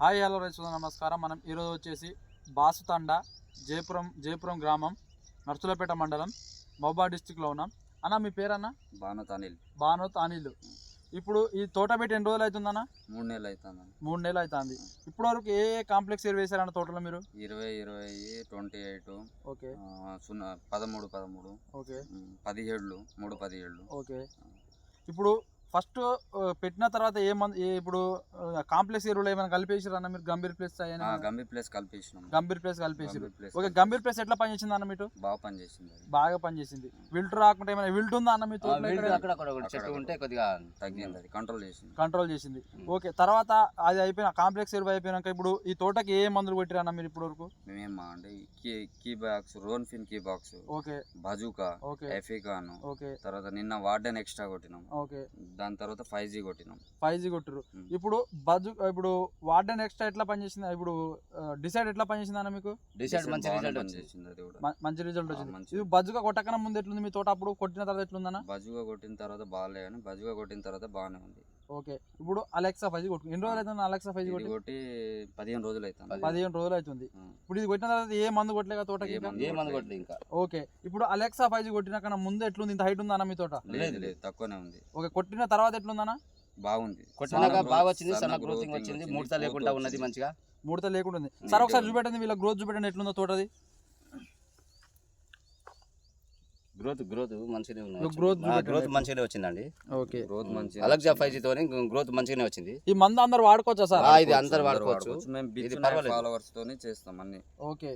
Hi hello రైతు నమస్కారం. మనం ఈరోజు వచ్చేసి బాసుతండ జయపురం గ్రామం నర్సులపేట మండలం మహబూబాబాద్ డిస్టిక్లో ఉన్నాం. అన్న మీ పేరన్నా? బానోత్ అనిల్. ఇప్పుడు ఈ తోట పెట్టి ఎన్ని రోజులు అవుతుందన్న? 3 నెలలు అవుతుంది. 3 నెలలు అవుతుంది. ఇప్పుడు వరకు ఏ కాంప్లెక్స్ ఎరువు వేసారన్న తోటలో మీరు? 20 28 ఓకే 13 ఓకే 17 3 ఓకే. ఇప్పుడు ఫస్ట్ పెట్టిన తర్వాత ఇప్పుడు కాంప్లెక్స్ ఎరువులు ఏమైనా కలిపేసారు అన్న మీరు? గంభీర్ ప్లస్ గంభీర్ ప్లస్ కలిపేసినాం. గంభీర్ ప్లస్ కలిపేసారు. ఓకే, గంభీర్ ప్లస్ ఎట్లా పనిచేసింది అన్న? మీకు బాగా పనిచేసింది. బాగా పనిచేసింది. విల్ట్ రాకుండా ఏమైనా విల్ట్ ఉందా అన్న మీ తోటలో? చెట్టు ఉంటే కొద్దిగా తగ్గింది, అది కంట్రోల్ చేసింది. ఓకే, తర్వాత అది అయిపోయిన కాంప్లెక్స్ ఎరువు అయిపోయినాక ఇప్పుడు ఈ తోటకి ఏ మందులు కొట్టిరా అన్న మీరు ఇప్పటి వరకు? మేమేమా అంటే కీ బాక్స్, రోన్ఫిన్ key box, okay bazooka, okay ఎఫికాన్, ఓకే తర్వాత నిన్న వార్డెన్ ఎక్స్ట్రా కొట్టినాం. ఓకే, దాని తర్వాత 5G కొట్టినాం. 5G కొట్టారు. ఇప్పుడు ఇప్పుడు వార్డెన్ ఎక్స్ట్రా ఎట్లా పనిచేసింది? ఇప్పుడు డిసైడ్ ఎట్లా పనిచేసింది అన్న మీకు? డిసైడ్ మంచి రిజల్ట్ వచ్చింది. అది కూడా మంచి రిజల్ట్ వచ్చింది. ఇది బజ్జుగా కొట్టకన్నా ముందు ఎట్లుంది మీ తోట? అప్పుడు కొట్టిన తర్వాత ఎట్లుందన్న? బజుగా కొట్టిన తర్వాత బాగాలే కానీ బజుగా కొట్టిన తర్వాత బాగానే ఉంది. ఓకే, ఇప్పుడు అలెక్సా 5G కొట్టు ఎన్ని రోజులు అవుతుంది? అలెక్సా 5G కొట్టి 15 రోజులు అవుతుంది. 15 రోజులు అవుతుంది. ఇప్పుడు ఇది కొట్టిన తర్వాత ఏ మందు కొట్టలేక తోటకి? ఇంకా. ఓకే, ఇప్పుడు అలెక్సా 5G కొట్టిన కన్నా ముందు ఎట్లుంది? ఇంత హైట్ ఉందన్న మీ తోట? లేదు తక్కువనే ఉంది. ఓకే, కొట్టిన తర్వాత ఎట్లుందన్న? బాగుంది. కొట్టినాక బాగా వచ్చింది, సన్న గ్రోతింగ్ వచ్చింది, ముడత లేకుండా ఉన్నది, మంచిగా ముడత లేకుండా ఉంది. సార్ ఒకసారి చూపెట్టండి, వీళ్ళ గ్రోత్ చూపెట్టండి ఎట్లుందో తోటది. గ్రోత్ మంచిగానే ఉంది. గ్రోత్ మంచిగానే వచ్చిందండి. ఓకే, అలెక్సా 5G తోని గ్రోత్ మంచిగానే వచ్చింది. ఈ మందు అందరు వాడుకోవచ్చా సార్? ఇది అందరు వాడుకోవచ్చు. మేము ఫాలోవర్స్ తోని చేస్తాం అన్ని. ఓకే,